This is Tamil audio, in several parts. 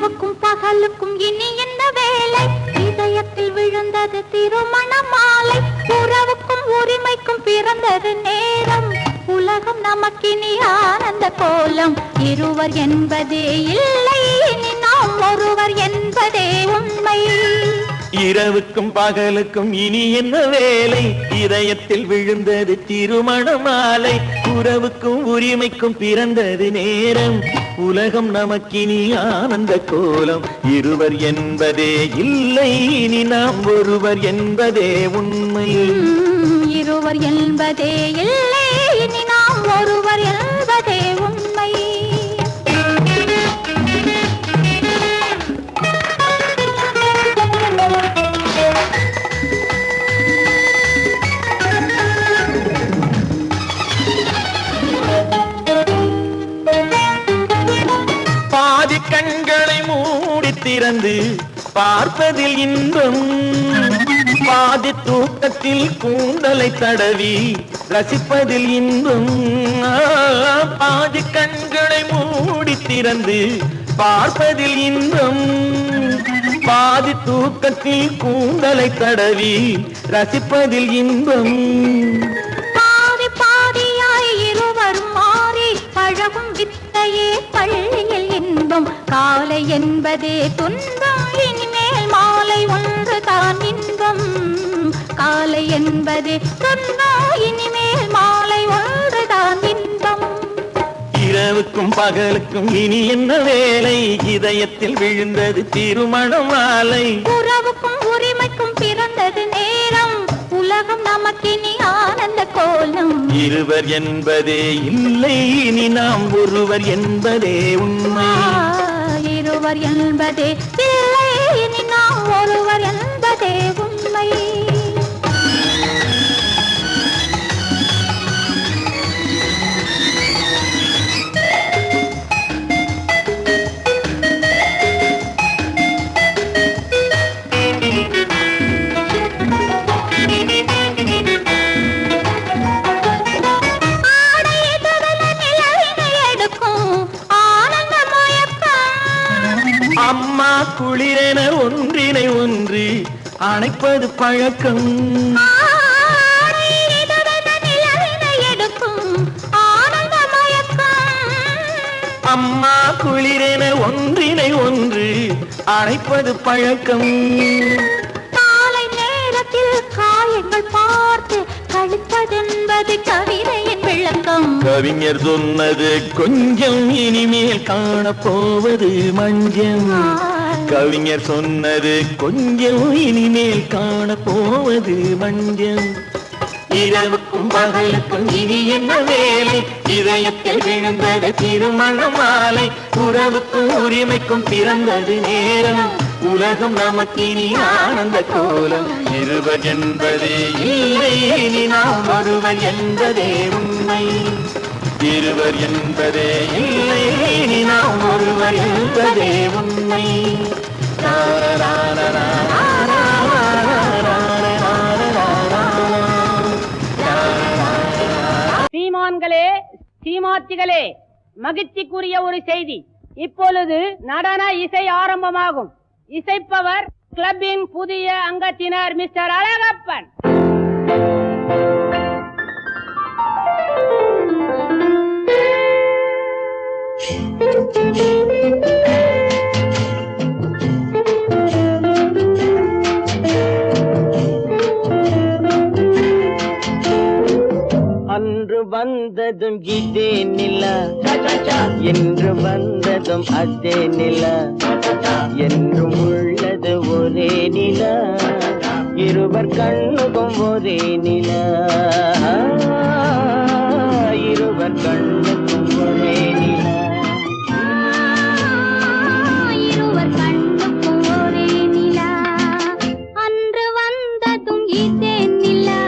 இரவுக்கும் பகலுக்கும் இனி என்ன வேலை? இதயத்தில் விழுந்தது திருமண மாலை. உறவுக்கும் உரிமைக்கும் பிறந்தது நேரம். உலகம் நமக்கினி ஆனந்த கோலம். இருவர் என்பதே இல்லை, இனி நாம் ஒருவர் என்பதே உண்மை. இரவுக்கும் பகலுக்கும் இனி என்ன வேலை? இதயத்தில் விழுந்தது திருமண மாலை. உறவுக்கும் உரிமைக்கும் பிறந்தது நேரம். உலகம் நமக்கினி ஆனந்த கோலம். இருவர் என்பதே இல்லை, இனி நாம் ஒருவர் என்பதே உண்மை. இருவர் என்பதே இல்லை, இனி நாம் ஒருவர் என்பதே உண்மை. பாதி கண்களை மூடி திறந்து பார்ப்பதில் இன்பம். பாதி தூக்கத்தில் கூந்தலை தடவி ரசிப்பதில் இன்பம். பாதி கண்களை மூடி திறந்து பார்ப்பதில் இன்பம். பாதி தூக்கத்தில் கூந்தலை தடவி ரசிப்பதில் இன்பம். பாதி பாதியாய் இருவர் மாறி பழகும் வித்தையே பள்ளியில் இன்பம். காலை என்பதே துன்பம், இனிமேல் மாலை ஒன்று தான் இன்பம். காலை என்பதே துன்பம், இனிமேல் மாலை ஒன்று தான் இன்பம். இரவுக்கும் பகலுக்கும் இனி என்ன வேலை? இதயத்தில் விழுந்தது திருமண மாலை. உறவுக்கும் உரிமைக்கும் பிறந்தது நேரம். உலகம் நமக்கினி ஆனந்த கோலம். இருவர் என்பதே இல்லை, இனி நாம் ஒருவர் என்பதே உண்மை. இருவர் என்பதே இல்லை, இனி நாம் ஒருவர் என்பதே உண்மை. அம்மா குளிரென ஒன்றினை ஒன்று அணைப்பது பழக்கம். அம்மா குளிரென ஒன்றினை ஒன்று அணைப்பது பழக்கம். காலை நேரத்தில் காயங்கள் பார்த்து கழிப்பதென்பது கவிதையின் விளக்கம். கவிஞர் சொன்னது கொஞ்சம், இனிமேல் காணப்போவது மஞ்சம். கவிஞர் சொன்னது கொஞ்சம், இனிமேல் காணப்போவது மஞ்சம். இரவுக்கும் பகலுக்கும் இனி என்ன வேலை? இதயத்தில் விழுந்தது திருமண மாலை. உறவுக்கும் உரிமைக்கும் பிறந்தது நேரம். உலகம் நமக்கினி ஆனந்த கோலம். இருவர் என்பதே இல்லை, இனி நாம் ஒருவர் என்பதே உண்மை. இருவர் என்பதே இல்லை, இனி நாம் ஒருவர் என்பதே உண்மை. சீமான்களே, சீமாத்திகளே, மகிழ்ச்சிக்குரிய ஒரு செய்தி. இப்பொழுது நடன இசை ஆரம்பமாகும். இசைப்பவர் கிளப்பின் புதிய அங்கத்தினர் மிஸ்டர் அழகப்பன். அன்று வந்ததும் இதே நிலா, என்று வந்ததும் அதே நிலா, என்றும் உள்ளது ஒரே நிலா, இருவர் கண்ணுக்கும் ஒரே நிலா, இருவர் கண்ணுக்கும் ஒரே நிலா. இருவர் கண்ணுக்கும் ஒரே நிலா. அன்று வந்ததும் இதே நிலா,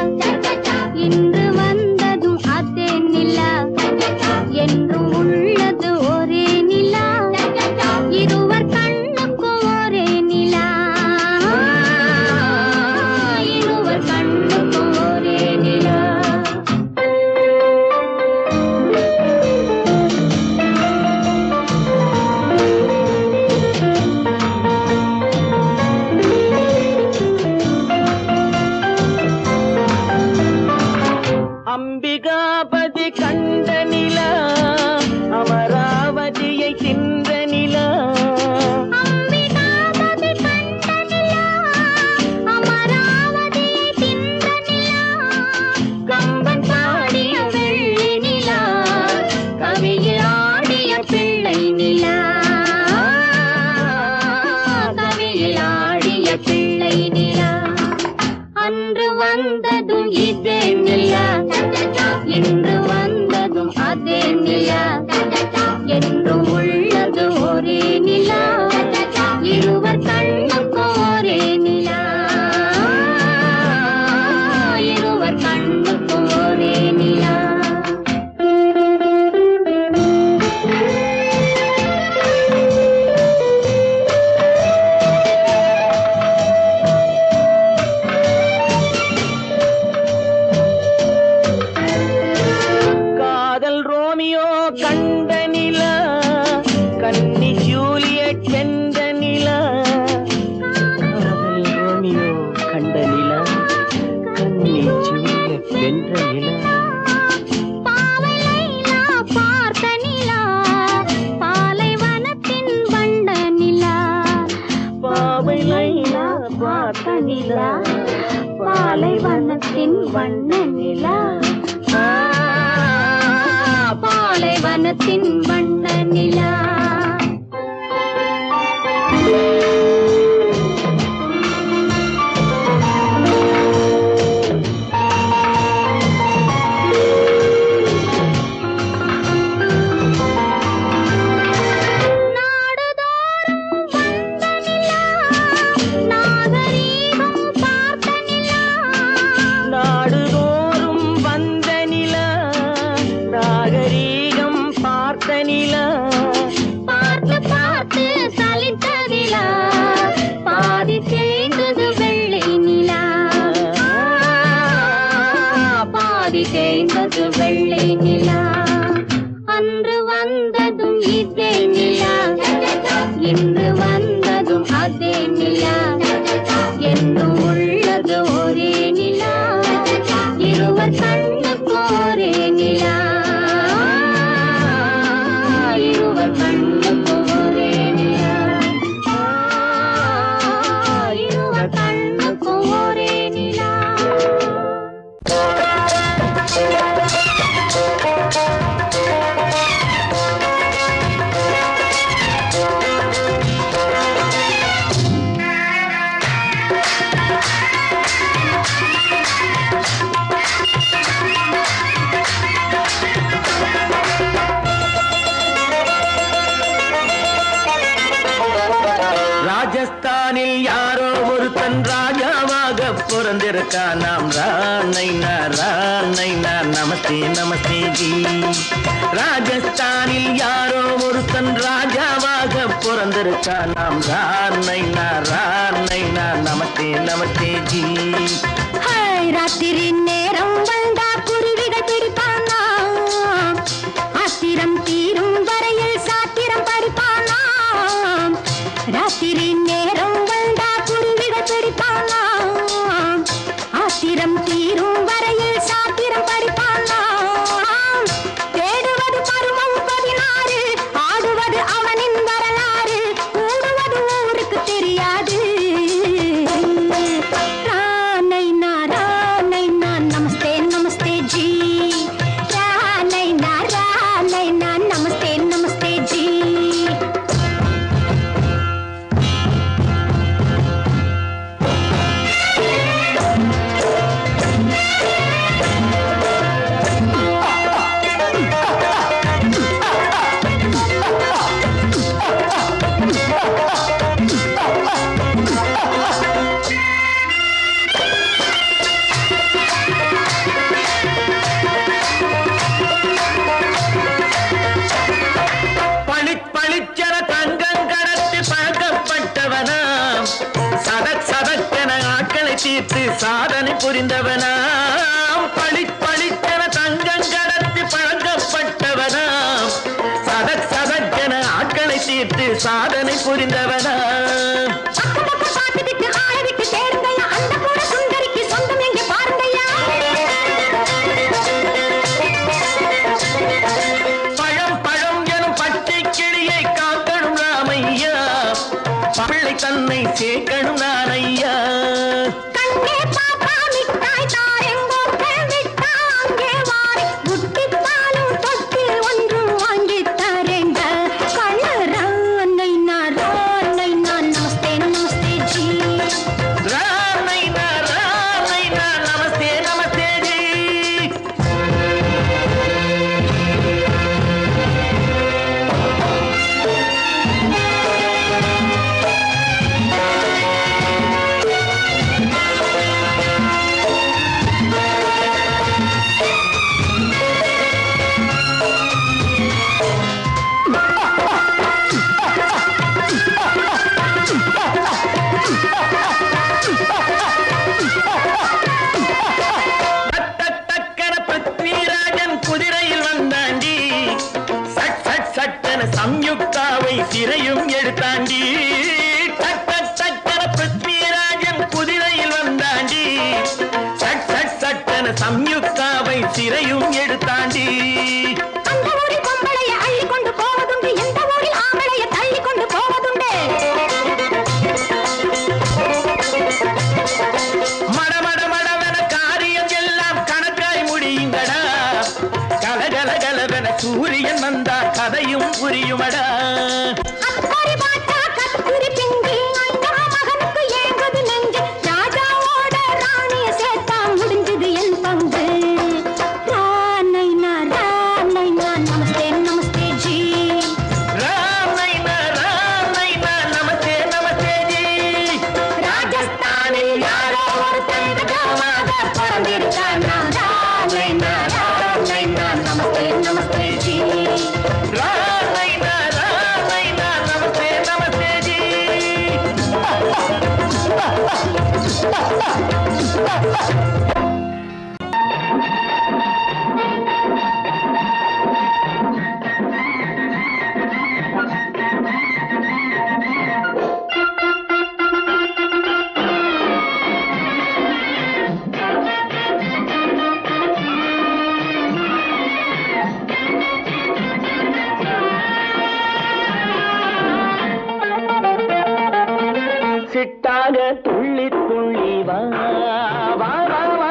இன்று வந்ததும் அதே நிலா, என்றும் உள்ளது ஒரே நிலா, இருவர் கண்ணுக்கும் ஒரே நிலா, இருவர் கண்ணுக்கும் ஒரே நிலா. நிலா என்றும் உள்ளது ஒரே நிலா இருவர் கண்ணுக்கும் ஒரே நிலா இருவர் கண்ணுக்கும் ஒரே நிலா காதல் ரோமியோ கண்ட நிலா கன்னி ஜூலியட் வென்ற நிலா காதல் ரோமியோ கண்ட நிலா கன்னி ஜூலியட் வென்ற நிலா பாவை லைலா பார்த்த நிலா பாலைவனத்தின் வண்ண நிலா பாவை லைலா பார்த்த நிலா பாலைவனத்தின் வண்ண நிலா பாலைவனத்தின் வண்ண நிலா நாடுதோறும் வந்த நிலா நாகரீகம் பார்த்த நிலா பார்த்து பார்த்து சலித்ததிலா பாதி தேய்ந்தது வெள்ளை நிலா பாதி தேய்ந்தது வெள்ளை நிலா அன்று வந்ததும் இதே நிலா இன்று வந்ததும் அதே நிலா என்றும் உள்ளது ஒரே நிலா இருவர் கண்ணுக்கு ஒரே நிலா இருவர் கண்ணுக்கு ஒரே நிலா இருவர் கண்ணுக்கு ஒரே நிலா ராஜஸ்தானில் யாரோ ஒருத்தன் ராஜாவாக பிறந்திருக்கான் நாம் ராணைனா நமஸ்தே நமஸ்தே ஜி ராஜஸ்தானில் யாரோ ஒருத்தன் ராஜாவாக பிறந்திருக்கான் நாம் ராணைனா நமஸ்தே நமஸ்தே ஜி ராத்திரி நேரம் வந்தா குருவிகள் பிடிப்பானா ஆத்திரம் தீரும் வரையில் சாத்திரம் படிப்பானா ராத்திரி நேரம் வந்தா குருவிகள் பிடிப்பானா ஆத்திரம் தீரும் வரையில் சாத்திரம் படிப்பானா தேடுவது பருவம் 16 ஆடுவது அவனின் வரலாறு கூடுவது ஊருக்கு தெரியாது ராணைனா நமஸ்தே நமஸ்தே ஜி ராணைனா நமஸ்தே நமஸ்தே ஜி பளிச்சென தங்கம் கடத்தி பழக்கப்பட்டவனாம் சதக்கென ஆட்களை தீர்த்து சாதனை புரிந்தவனாம் பளிச்சென தங்கம் கடத்தி பழக்கப்பட்டவனாம் சதக்கென ஆட்களை தீர்த்து சாதனை புரிந்தவனாம் பழம் எனும் பச்சை கிளியை காக்கணும் ராமையா பிள்ளை தன்னை சேர்க்கணும் நான் ஐயா நமஸ்தே நமஸ்தே ஜி சிறையும் எடுத்தாண்டி டக் டக் டக்கன பிருத்விராஜன் குதிரையில் வந்தாண்டி சட் சட் சட்டன சம்யுக்தாவை சிறையும் எடுத்தாண்டி அந்த ஊரில் பொம்பளைய அள்ளி கொண்டு போவதுண்டு எந்த ஊரில் ஆம்பளைய தள்ளி கொண்டு போவதுண்டு மட மட மடவென காரியம் எல்லாம் கணக்காய் முடியுங்கடா கலகல கலவென சூரியன் வந்தா கதையும் புரியுமடா அக்கறை பாட்டா கத்துரி பிங்கி ஐயா மகனுக்கு ஏங்குது நெஞ்சு ராஜாவோட ராணிய சேர்த்தா முடிஞ்சது என் பங்கு ராமைனா நமஸ்தே நமஸ்தே ஜி ராம் நைனா நமஸ்தே நமஸ்தே ஜி ராஜஸ்தானில் யாரோ ஒருத்தன் ராஜாவாக பிறந்திருக்கானா ராமைனா நமஸ்தே நமஸ்தே ஜி ராம் நைனா நமஸ்தே நமஸ்தே ஜி சிட்டாக துள்ளி துள்ளி வா வா வா வா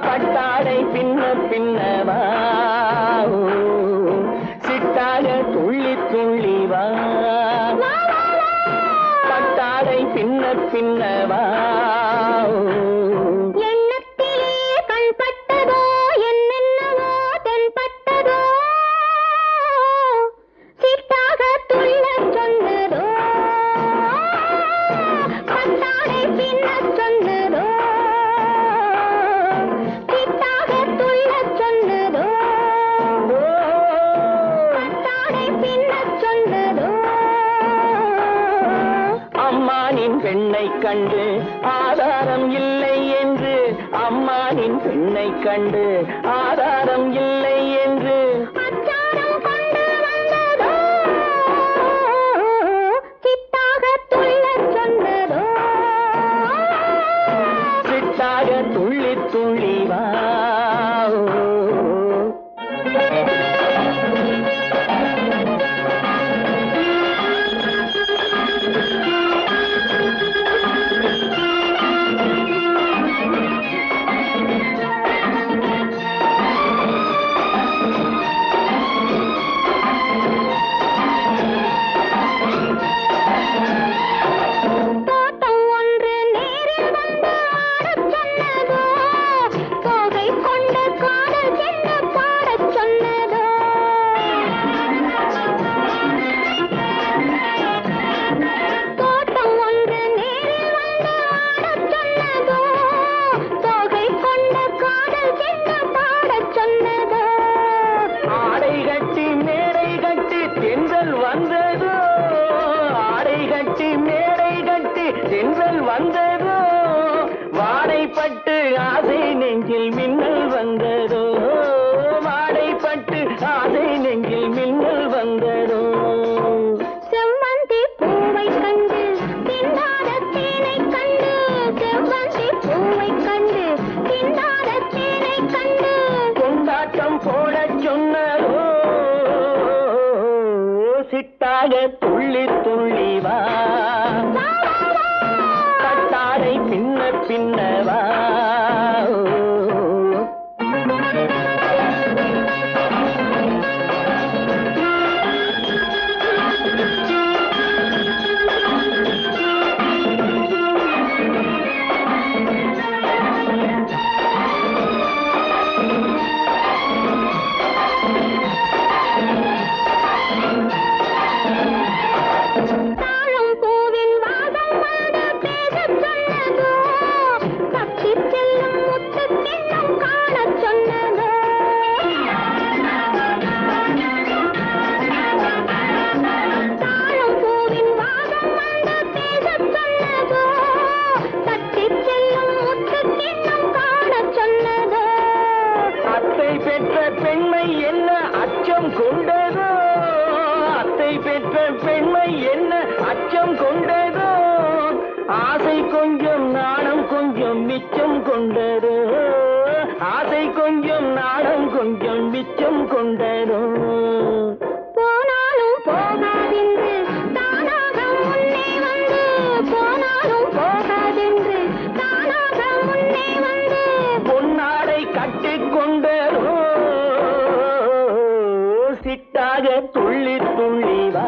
பட்டாடை பின்ன பின்ன வா ஓ, சிட்டாக துள்ளி துள்ளி வா பட்டாடை பின்ன பின்ன வா ஓ. எண்ணத்திலே கண்பட்டதோ என்னென்னவோ தென்பட்டதோ சிட்டாக துள்ளச் சொன்னதோ பட்டாடை பின்னச் சொன்னதோ சிட்டாக துள்ளச் சொன்னதோ பட்டாடை பின்னச் சொன்னதோ அம்மானின் பெண்ணை கண்டு ஆதாரம் இல்லை என்று அம்மானின் பெண்ணை கண்டு ஆதாரம் இல்லை என்று அச்சாரம் கொண்டு வந்ததோ சிட்டாக துள்ளச் சொன்னதோ சிட்டாக துள்ளி துள்ளி வா தோட்டம் ஒன்று நேரில் வந்து ஆடச் சொன்னதோ தோகை கொண்ட காதல் சென்று பாடச் சொன்னதோ தோட்டம் ஒன்று நேரில் வந்து ஆடச் சொன்னதோ தோகை கொண்ட காதல் சென்று பாடச் சொன்னதோ ஆடை கட்டி மேடை கட்டி தென்றல் வந்ததோ ஆடை கட்டி மேடை கட்டி தென்றல் வந்ததோ வாடைப்பட்டு ஆசை நெஞ்சில் மின்னல் வந்ததோ வாடைப்பட்டு ஆசை நெஞ்சில் மின்னல் வந்ததோ செவ்வந்தி பூவை கண்டு திண்டாத தேனை கண்டு செவ்வந்தி பூவை கண்டு திண்டாத தேனை கண்டு கொண்டாட்டம் போடச் சொன்னதோ சிட்டாக துள்ளி துள்ளி வா கட்டாடை பின்ன பின்ன வா தாழம் பூவின் வாசம் வந்து பேசச் சொன்னதோ பக்தி என்ன அச்சம் கொண்டதோ ஆசை கொஞ்சம் நாணம் கொஞ்சம் மிச்சம் கொண்டதோ ஆசை கொஞ்சம் நாணம் கொஞ்சம் மிச்சம் கொண்டதோ போனாலும் போகாதென்று தானாக முன்னே வந்து போனாலும் போகாதென்று தானாக முன்னே வந்து பொன்னாடை கட்டிக்கொண்டதோ சிட்டாக துள்ளி துள்ளி வா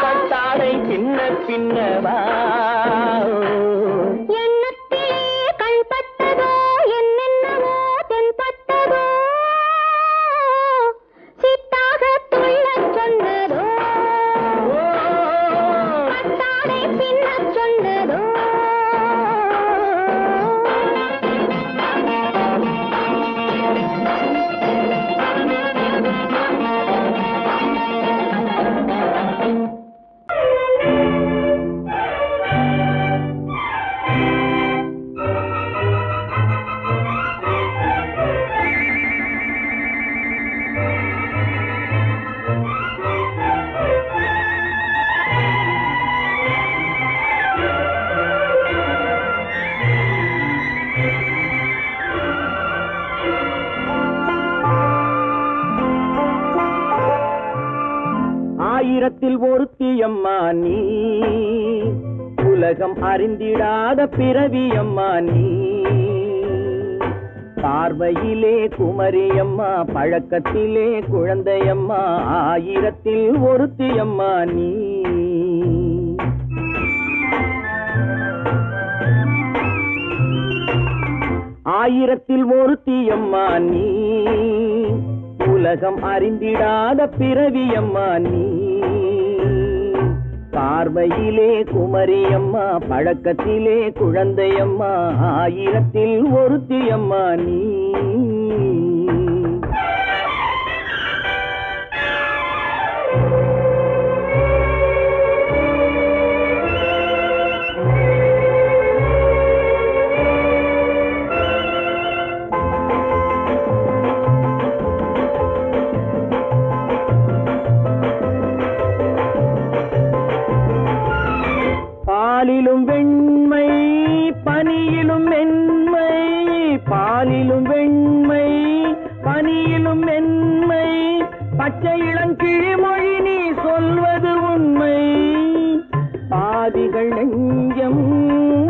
கட்டாடை பின்ன பின்னவா எண்ணத்திலே கண்பட்டதோ என்னென்னவோ தென்பட்டதோ சித்தாக துள்ளச் சொன்னதோ கட்டாடை பின்னச் சொன்னதோ ஆயிரத்தில் ஒருத்தியம்மா நீ உலகம் அறிந்திடாத பிறவியம்மா நீ பார்வையிலே குமரியம்மா பழக்கத்திலே குழந்தையம்மா ஆயிரத்தில் ஒருத்தியம்மா நீ ஆயிரத்தில் ஒருத்தியம்மா நீ உலகம் அறிந்திடாத பிறவியம்மா நீ பார்வையிலே குமரியம்மா பழக்கத்திலே குழந்தையம்மா ஆயிரத்தில் ஒருத்தியம்மா நீ பாலிலும் வெண்மை பனியிலும் மென்மை பாலிலும் வெண்மை பனியிலும் மென்மை பச்சை இளங்கிழிமொழி நீ சொல்வது உண்மை பாதிகள் நெஞ்சம்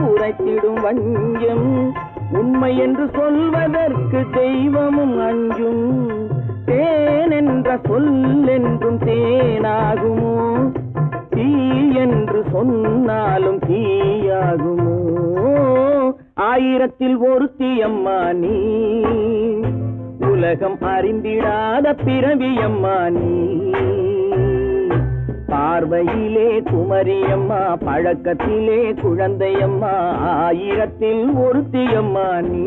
உரைத்திடும் வஞ்சம் உண்மை என்று சொல்வதற்கு தெய்வமும் அஞ்சும் தேன் என்ற சொல் என்றும் தேனாகுமோ தீ என்று சொன்னாலும் தீயாகுமோ ஆயிரத்தில் ஒருத்தியம்மா நீ உலகம் அறிந்திடாத பிறவியம்மா நீ பார்வையிலே குமரியம்மா பழக்கத்திலே குழந்தையம்மா ஆயிரத்தில் ஒருத்தியம்மா நீ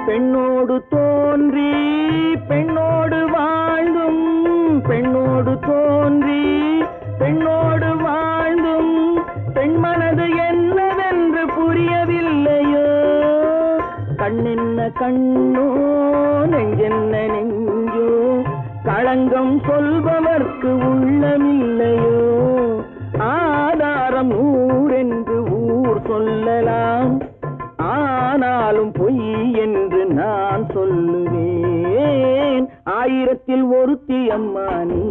பெண்ணோடு தோன்றி பெண்ணோடு வாழ்ந்தும் பெண்ணோடு தோன்றி பெண்ணோடு வாழ்ந்தும் பெண் மனது என்னவென்று புரியவில்லையோ கண்ணென்ன கண்ணோ நெஞ்சென்ன நெஞ்சோ களங்கம் சொல்பவர்க்கு உள்ளமில்லையோ ஆதாரம் ஊரென்று ஊர் சொல்லலாம் ஆனாலும் பொய் என்று நான் சொல்லுவேன் ஆயிரத்தில் ஒருத்தியம்மா நீ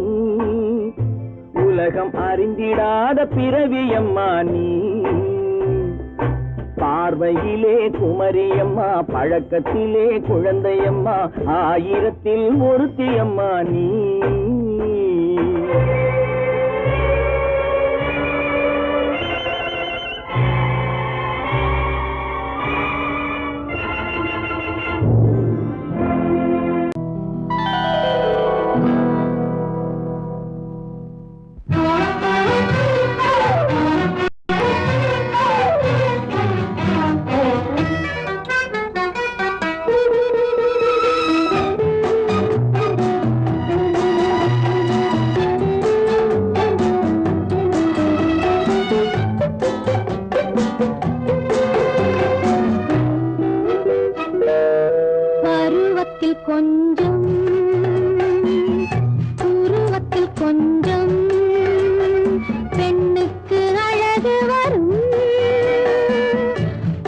உலகம் அறிந்திடாத பிறவியம்மா நீ பார்வையிலே குமரியம்மா பழக்கத்திலே குழந்தையம்மா ஆயிரத்தில் ஒருத்தியம்மா நீ கொஞ்சம் உருவத்தில் கொஞ்சம் பெண்ணுக்கு அழகு வரும்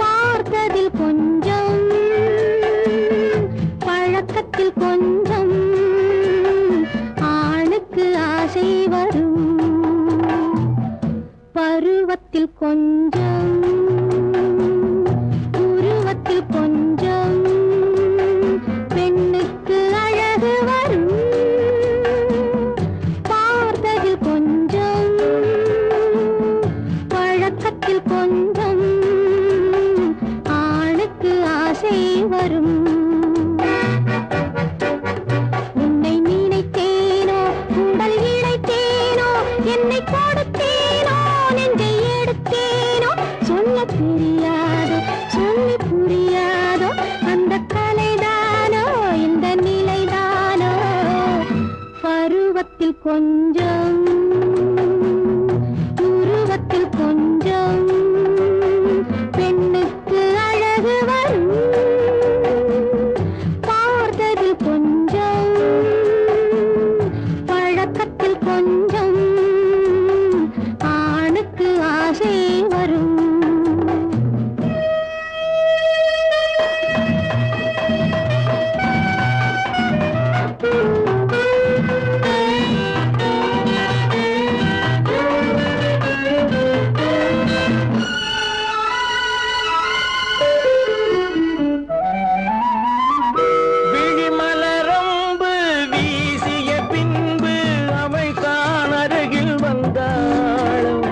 பார்த்ததில் கொஞ்சம் பழக்கத்தில் கொஞ்சம் ஆணுக்கு ஆசை வரும் பருவத்தில் கொஞ்சம் உருவத்தில் கொஞ்சம் பெண்ணுக்கு அழகு வரும் பார்த்ததில் கொஞ்சம் பழக்கத்தில் கொஞ்சம் ஆணுக்கு ஆசை வரும் உன்னை நினைத்தேனோ உடல் இழைத்தேனோ என்னை கொடுத்தேனோ நெஞ்சை எடுத்தேனோ சொல்ல தெரியாதோ சொல்லி புரியாதோ அந்த கலைதானோ இந்த நிலைதானோ பருவத்தில் கொஞ்சம் உருவத்தில் கொஞ்சம் பெண்ணுக்கு அழகு வரும் பார்த்ததில் கொஞ்சம் பழக்கத்தில் கொஞ்சம் ஆணுக்கு ஆசை வரும் விழிமலரம்பு வீசிய பின்பு அவள் தான் அருகில் வந்தாளும்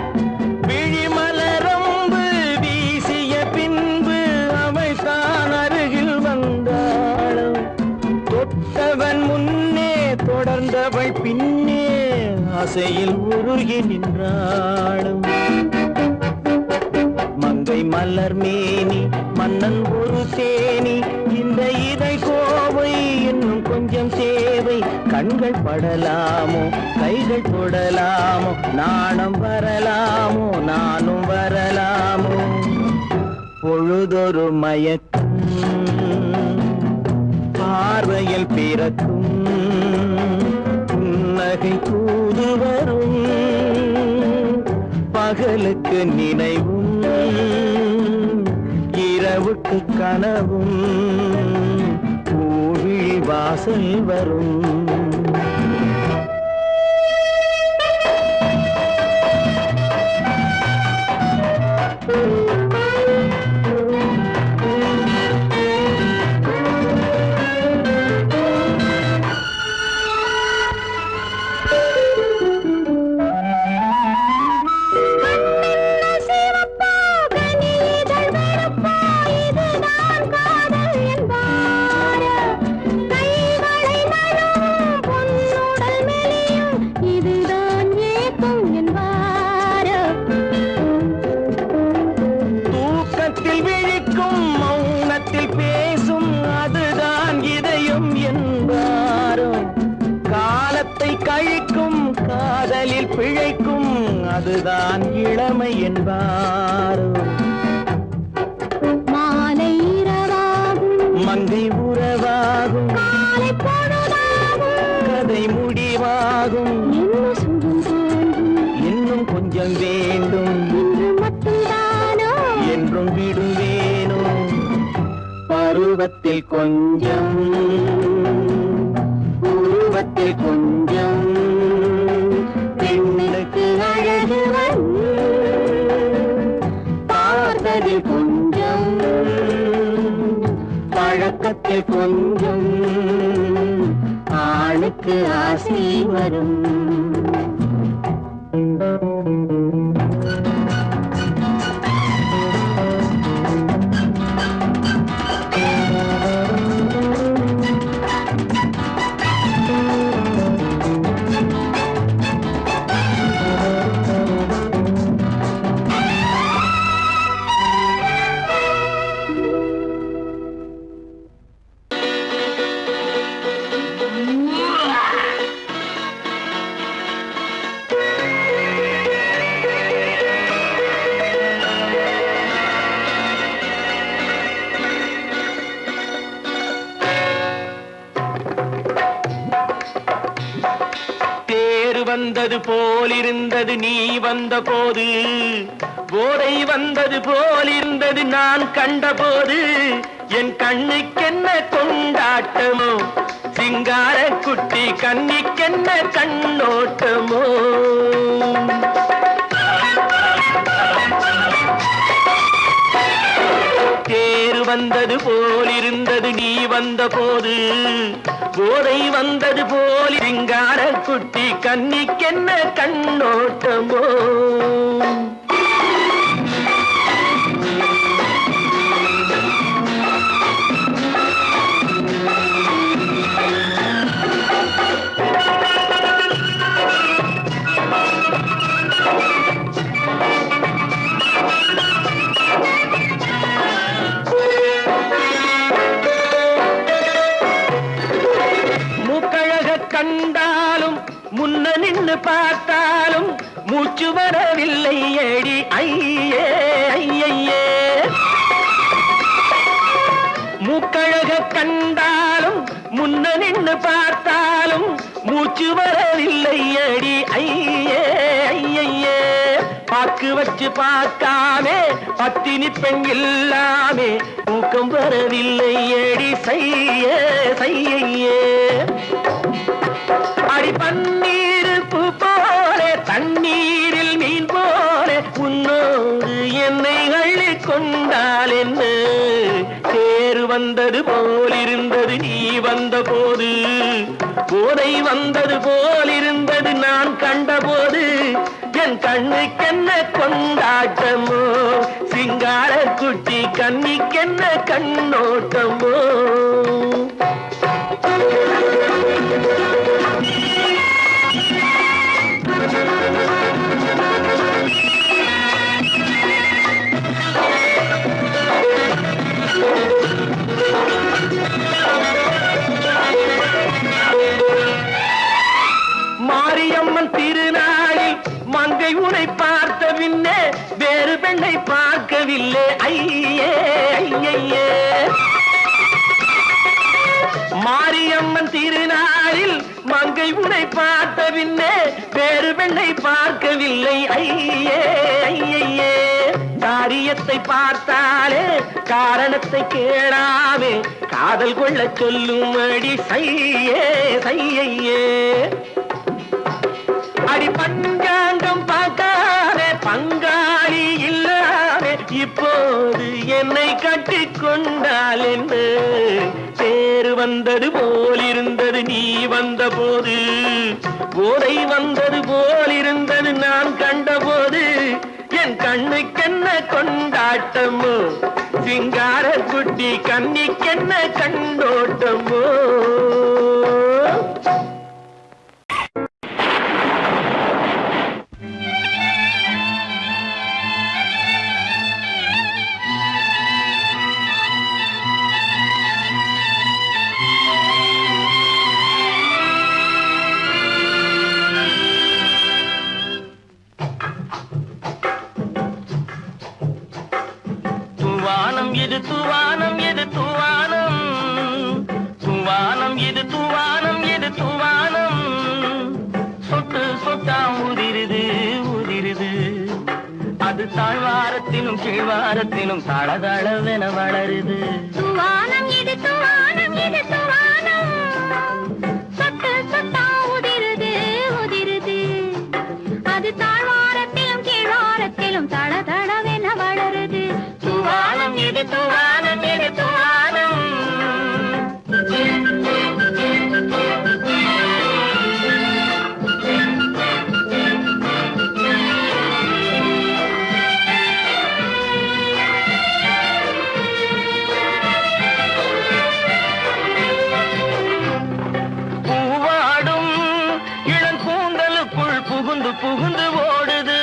விழிமலரம்பு வீசிய பின்பு அவள் தான் அருகில் வந்தாளும் தொட்டவன் முன்னே தொடர்ந்தவள் பின்னே ஆசையில் உருகி நின்றாளும் மங்கை மலர் மேனி மன்னன் ஒரு தேனி இந்த இதை கோவை இன்னும் கொஞ்சம் தேவை கண்கள் படலாமோ கைகள் தொடலாமோ நாணம் வரலாமோ நானும் வரலாமோ பொழுதொரு மயக்கம் பார்வையில் பிறக்கும் புன்னகை தூது வரும் பகலுக்கு நினைவும் இரவுக்கு கனவும் பூவிழி வாசல் வரும் தூக்கத்தில் விழிக்கும் மௌனத்தில் பேசும் அதுதான் இதயம் என்பாரோ காலத்தை கழிக்கும் காதலில் பிழைக்கும் அதுதான் இளமை என்பாரோ மாலை இரவாகும் மங்கை உறவாகும் காலை பொழுதாகும் கதை முடிவாகும் என்ன சுகம் தோன்றும் இன்னும் கொஞ்சம் வேண்டும் இன்று மட்டும்தானோ என்றும் விடுவேனோ பருவத்தில் கொஞ்சம் உருவத்தில் கொஞ்சம் பெண்ணுக்கு அழகு வரும் பார்த்ததில் கொஞ்சம் பழக்கத்தில் கொஞ்சம் ஆணுக்கு ஆசை வரும் வந்தது போலிருந்தது நீ வந்த போது, போதை வந்தது போலிருந்தது நான் கண்டபோது, என் கண்ணுக்கென்ன கொண்டாட்டமோ, சிங்கார குட்டி கண்ணிக்கென்ன கண்ணோட்டமோ. தேர் வந்தது போலிருந்தது நீ வந்த போது, போதை வந்தது போல் சிங்கார குட்டி கண்ணிக்கென்ன கண்ணோட்டமோ. கண்டாலும் முன்ன நின்னு பார்த்தாலும் மூச்சு வரவில்லை ஏடி ஐயே ஐயே. மூக்கழக கண்டாலும் முன்ன நின்னு பார்த்தாலும் மூச்சு வரவில்லை ஏடி ஐயே ஐயே. பாக்கு வச்சு பார்க்காமே பத்தினி பெண் இல்லாமே தூக்கம் வரவில்லை ஏடி செய்யே செய்யே. அடி பன்னீர் பூ போல தண்ணீரில் மீன் போல உன்னோடு என்னை அள்ளி கொண்டால் என்ன. தேர் வந்தது போலிருந்தது நீ வந்த போது, போதை வந்தது போலிருந்தது நான் கண்டபோது, என் கண்ணுக்கென்ன கொண்டாட்டமோ, சிங்கார குட்டி கண்ணிக்கென்ன கண்ணோட்டமோ. மாரியம்மன் திருநாளில் மங்கை உனை பார்த்த பின்னே வேறு பெண்ணை பார்க்கவில்லை ஐயே ஐயே. மாரியம்மன் திருநாளில் மங்கை உனை பார்த்த பின்னே வேறு பெண்ணை பார்க்கவில்லை ஐயே ஐயே. காரியத்தை பார்த்தாலே காரணத்தை கேளாமே காதல் கொள்ள சொல்லும் அடி செய்யே செய்யே. அடி பஞ்சாங்கம் பார்க்காதே பங்காளி இல்லாதே இப்போது என்னை கட்டி கொண்டால் என்ன. தேர் வந்தது போலிருந்தது நீ வந்த போது, போதை வந்தது போலிருந்தது நான் கண்டபோது, என் கண்ணுக்கென்ன கொண்டாட்டமோ, சிங்கார குட்டி கண்ணிக்கென்ன கண்ணோட்டமோ. தூவானம் இது தூவானம் இது தூவானம், தூவானம் இது தூவானம் இது தூவானம். சொட்டு சொட்டா உதிருது உதிருது, அது தாழ்வாரத்திலும் கீழ்வாரத்திலும் தளதளவென வளருது. தூவானம் இது தூவானம் இது தூவானம், சொட்டு சொட்டா உதிருது உதிருது, அது தாழ்வாரத்திலும் கீழ்வாரத்திலும் தளதளவென வளருது. தூவானம் இது தூவானம் இது தூவானம். பூவாடும் இளங்கூந்தலுக்குள் புகுந்து புகுந்து ஓடுது.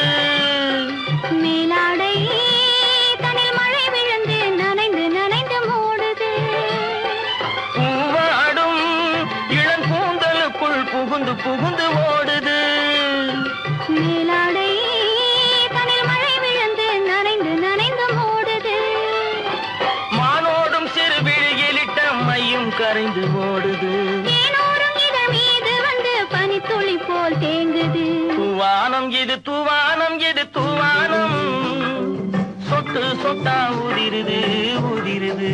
மேலாடை தனில் மழை விழுந்து நனைந்து நனைந்து மூடுது. பூவாடும் இளங்கூந்தலுக்குள் புகுந்து புகுந்து ஓடுது. மேலாடை தனில் மழை விழுந்து நனைந்து நனைந்து மூடுது. மானோடும் சிறு விழியிலிட்ட மையும் கரைந்து ஓடுது. ஏனோரும் இதழ் மீது வந்து பனித்துளி போல் தேங்குது. இது தூவானம் இது தூவானம் சொட்டு சொட்டா ஊதிருது ஊதிருது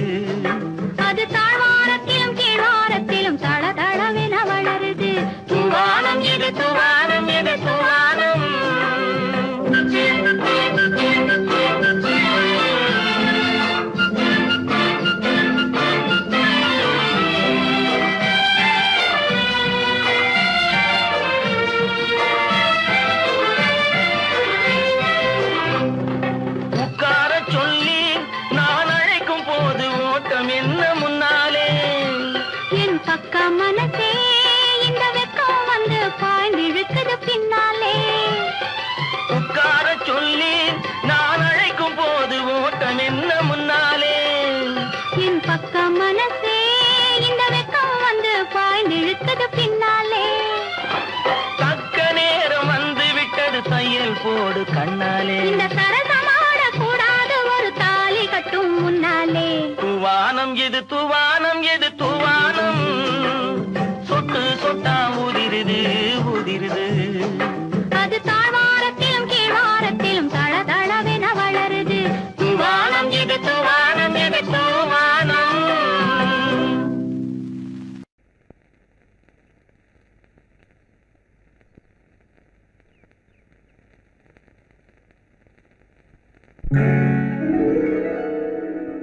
அது தாழ்வாரத்திலும் கீழ்வாரத்திலும் தள தளவென வளருது. தூவானம் இது தூவானம் இது தூவானம் உட்கார சொல்லி நான் அழைக்கும் போது ஓட்டம் என்ன முன்னாலே என் பக்க மனசே இந்த வெக்கம் வந்து பாய்ந்திழுக்குது பின்னாலே. உட்கார சொல்லி நான் அழைக்கும் போது ஓட்டம் என்ன முன்னாலே என் பக்க மனசே இந்த வெக்கம் வந்து பாய்ந்திழுக்குது பின்னாலே. தக்க நேரம் வந்து விட்டது தையல் போடு கண்ணாலே இந்த சரசமாட கூடாது ஒரு தாலி கட்டும் முன்னாலே. தூவானம் எது தூவானம் எது தூவானம் சொட்டு சொட்டா ஊதிருது ஊதிருது அது தாழ்வாரத்திலும் கீழ்வாரத்திலும் தள தளவென வளருது. தூவானம் எது தூவானம் எது தூவானம்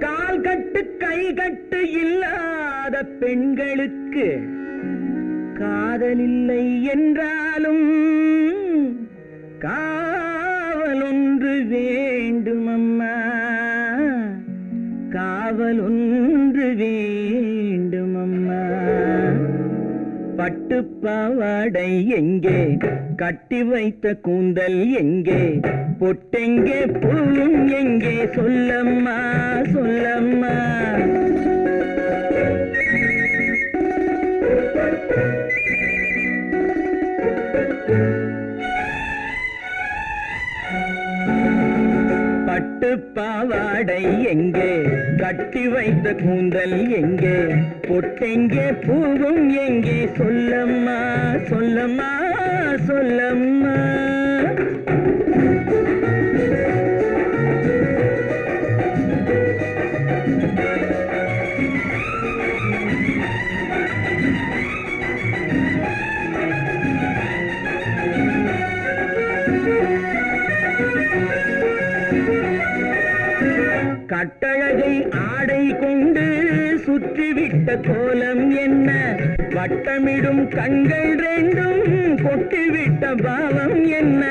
கால் கட்டு கை கட்டு இல்லாத பெண்களுக்கு காதலில்லை என்றாலும் காவல் ஒன்று வேண்டும் அம்மா காவல் ஒன்று வேண்டும் அம்மா பட்டு பாவாடை எங்கே கட்டி வைத்த கூந்தல் எங்கே பொட்டெங்கே பூவும் எங்கே சொல்லம்மா சொல்லம்மா பட்டு பாவாடை எங்கே கட்டி வைத்த கூந்தல் எங்கே பொட்டெங்கே பூவும் எங்கே சொல்லம்மா சொல்லம்மா சொல்லம்மா கட்டழகை ஆடை கொண்டு சுற்றிவிட்ட கோலம் என்ன வட்டமிடும் கண்கள் ரெண்டும் கொட்டிவிட்ட பாவம் என்ன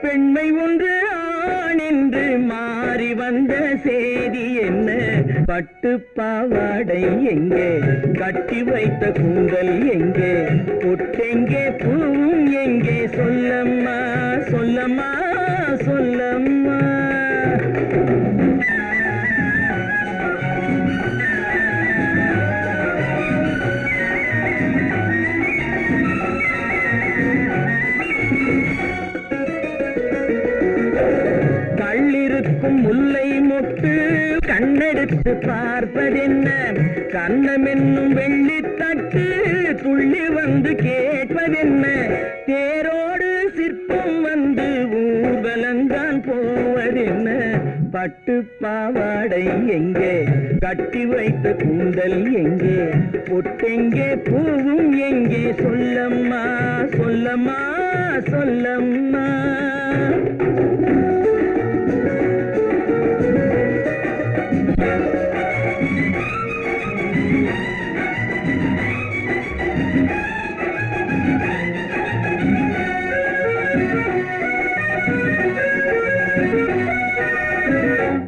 பெண்மை ஒன்று ஆண் என்று மாறி வந்த செய்தி என்ன பட்டு பாவாடை எங்கே கட்டி வைத்த கூந்தல் எங்கே பொட்டெங்கே பூவும் எங்கே சொல்லம்மா சொல்லம்மா சொல்லம்மா கள்ளிருக்கும் முல்லை மொட்டு கண்ணெடுத்து பார்ப்பதென்ன கண்ணம் என்னும் வெள்ளித்தட்டு துள்ளி வந்து கேட்பதென்ன தேரோடு சிற்பம் வந்து ஊர்வலந்தான் போவதென்ன பட்டு பாவாடை எங்கே கட்டி வைத்த கூந்தல் எங்கே பொட்டெங்கே பூவும் எங்கே சொல்லம்மா சொல்லம்மா சொல்லம்மா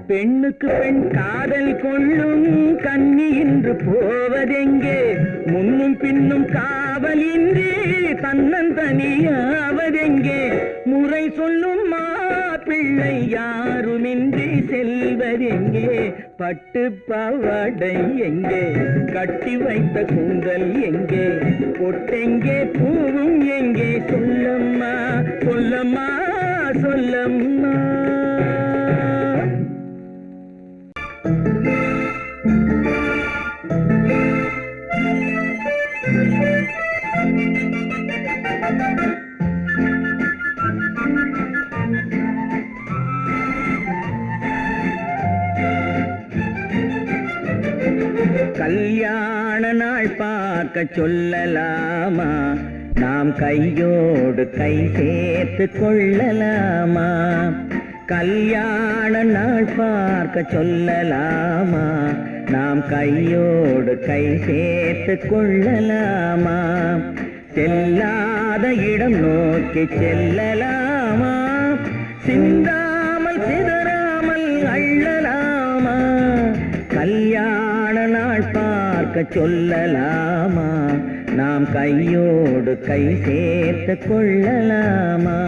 பெண்ணுக்கு பெண் காதல் கொள்ளும் கன்னி என்று போவதெங்கே முன்னும் பின்னும் காவலின்றி தன்னந்தனியாவதெங்கே முறை சொல்லும் மாப்பிள்ளை யாருமின்றி செல்வதெங்கே பட்டு பாவாடை எங்கே கட்டி வைத்த கூந்தல் எங்கே பொட்டெங்கே பூவும் எங்கே சொல்லம்மா சொல்லம்மா சொல்லம்மா கல்யாண நாள் பார்க்க சொல்லலாமா, நாம் கையோடு கை சேர்த்து கொள்ளலாமா. கல்யாண நாள் பார்க்க சொல்லலாமா, நாம் கையோடு கை சேர்த்து கொள்ளலாமா. செல்லாத இடம் நோக்கி செல்லலாமா, சிந்தாமல் சிதறாமல் அள்ளலாமா. கல்யாண நாள் பார்க்க சொல்லலாமா, நாம் கையோடு கை சேர்த்து கொள்ளலாமா.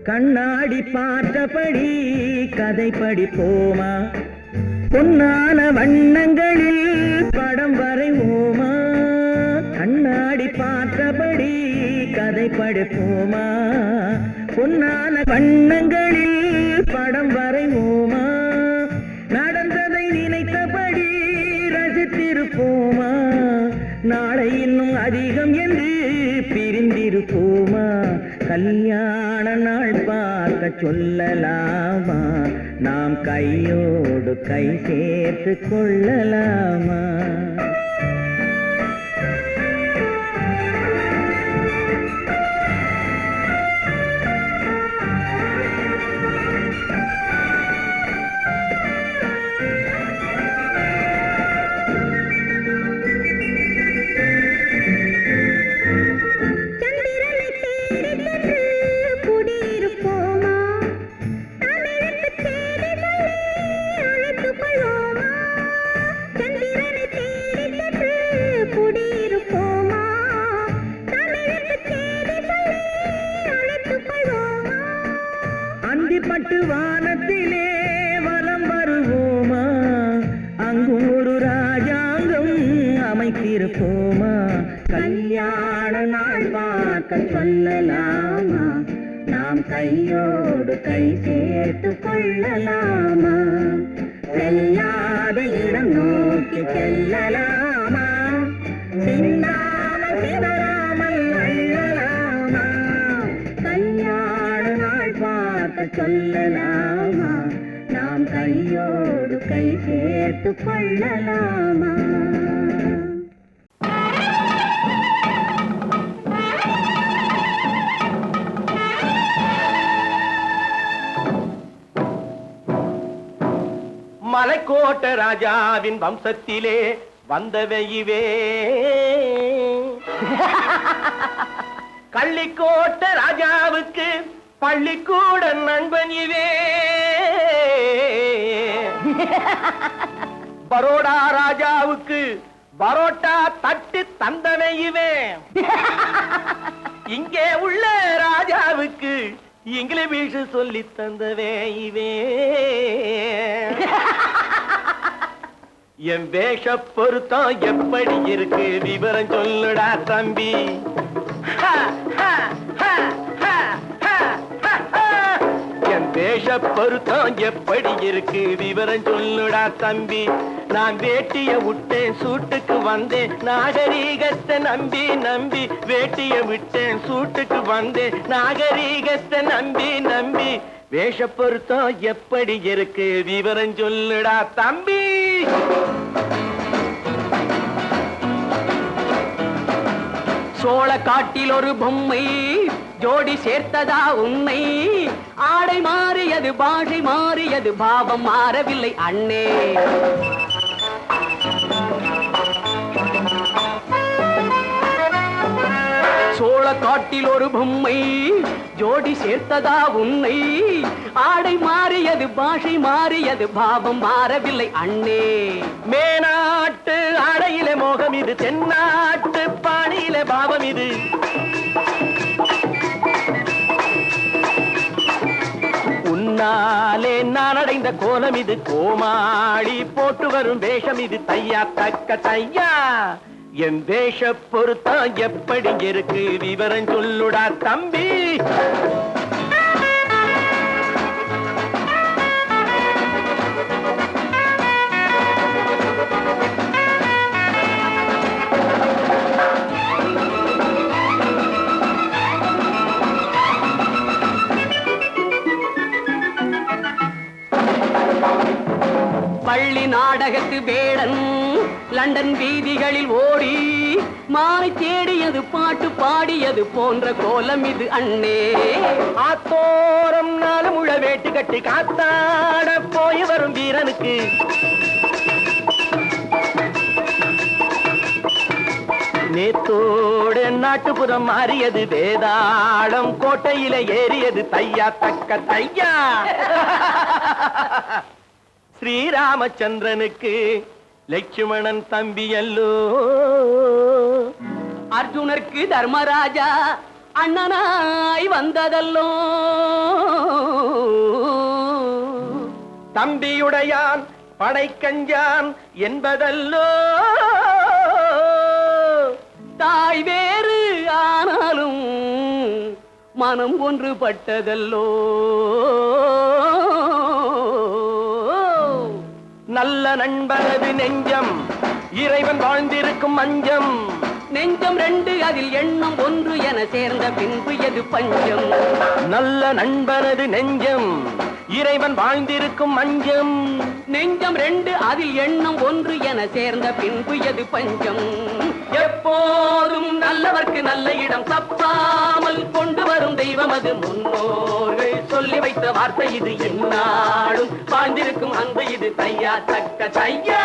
கண்ணாடி பார்த்தபடி கதை படிப்போமா, பொன்னான வண்ணங்களில் படம் வரைவோமா. கண்ணாடி பார்த்தபடி கதை படிப்போமா, பொன்னான வண்ணங்களில் படம் வரைவோமா. நடந்ததை நினைத்தபடி ரசித்திருப்போமா, நாளை இன்னும் அதிகம் என்று பிரிந்திருப்போமா. கல்யாண நாள் பார்க்க சொல்லலாமா, நாம் கையோடு கை சேர்த்து கொள்ளலாமா. பட்டு வானத்திலே வலம் வருவோமா, அங்கு ஒரு ராஜாங்கம் அமைத்திருப்போமா. கல்யாண நாள் பார்க்க சொல்லலாமா, நாம் கையோடு கை சேர்த்து கொள்ளலாமா. செல்லாத இடம் நோக்கி செல்லலாமா, சிந்தாமல் சிதறாமல் அள்ளலாமா. கல்யாண நாள் பார்க்க சொல்லலாமா, நாம் கையோடு கை சேர்த்து கொள்ளலாமா. மலைக்கோட்ட ராஜாவின் வம்சத்திலே வந்தவையுவே, கள்ளிக்கோட்ட ராஜாவுக்கு பள்ளிக்கூட நண்பன் இவே. பரோடா ராஜாவுக்கு பரோட்டா தட்டு தந்தனை இவே. இங்கே உள்ள ராஜாவுக்கு இங்கிலீஷ் சொல்லி தந்தவே இவே. என் வேஷ பொருத்தம் எப்படி இருக்கு விவரம் சொல்லுடா தம்பி. என் வேஷ பொருத்தம் எப்படி இருக்கு விவரம் சொல்லுடா தம்பி. நான் வேட்டிய விட்டேன் சூட்டுக்கு வந்தேன் நாகரீகத்தை நம்பி நம்பி. வேட்டிய விட்டேன் சூட்டுக்கு வந்தேன் நாகரீகத்தை நம்பி நம்பி. வேஷ பொருத்தம் எப்படி இருக்கு விவரம் சொல்லுடா தம்பி. சோழ காட்டில் ஒரு பொம்மை ஜோடி சேர்த்ததா உன்னை. ஆடை மாறியது பாஷை மாறியது பாவம் மாறவில்லை அண்ணே. சோழ காட்டில் ஒரு பொம்மை ஜோடி சேர்த்ததா உன்னை. ஆடை மாறியது பாஷை மாறியது பாவம் மாறவில்லை அண்ணே. மேனாட்டு ஆடையிலே மோகம் இது தென்னாட்டு பாணியிலே பாவம் இது. உன்னாலே நான் அடைந்த கோலம் இது கோமாளி போட்டு வரும் வேஷம் இது தையா தக்க தையா. என் வேஷ பொருத்தம் எப்படி இருக்கு விவரம் சொல்லுடா தம்பி. பள்ளி நாடகத்து வேடன் லண்டன் வீதிகளில் ஓடி மானை தேடியது பாட்டு பாடியது போன்ற கோலம் இது அண்ணே. ஆத்தோரம் நாலு முழ வேட்டு கட்டி காத்தாட போய் வரும் வீரனுக்கு நேத்தோடு நாட்டுப்புறம் மாறியது வேதாளம் கோட்டையில ஏறியது தையா தக்க தையா. ஸ்ரீராமச்சந்திரனுக்கு லட்சுமணன் தம்பி அல்லோ. அர்ஜுனருக்கு தர்மராஜா அண்ணனாய் வந்ததல்லோ. தம்பியுடையான் படைக்கஞ்சான் என்பதல்லோ. தாய் வேறு ஆனாலும் மனம் ஒன்றுபட்டதல்லோ. நல்ல நண்பனது நெஞ்சம் இறைவன் வாழ்ந்திருக்கும் மஞ்சம். நெஞ்சம் ரெண்டு அதில் எண்ணம் ஒன்று என சேர்ந்த பின்பு எது பஞ்சம். நல்ல நண்பனது நெஞ்சம் இறைவன் வாழ்ந்திருக்கும் மஞ்சம். நெஞ்சம் ரெண்டு அதில் எண்ணம் ஒன்று என சேர்ந்த பின்பு எது பஞ்சம். எப்போதும் நல்லவர்க்கு நல்ல இடம் தப்பாமல் கொண்டு வரும் தெய்வம் அது முன்னோர்கள் சொல்லி வைத்த வார்த்தை இது. எந்நாளும் வாழ்ந்திருக்கும் அன்பு இது தையா தக்க தையா.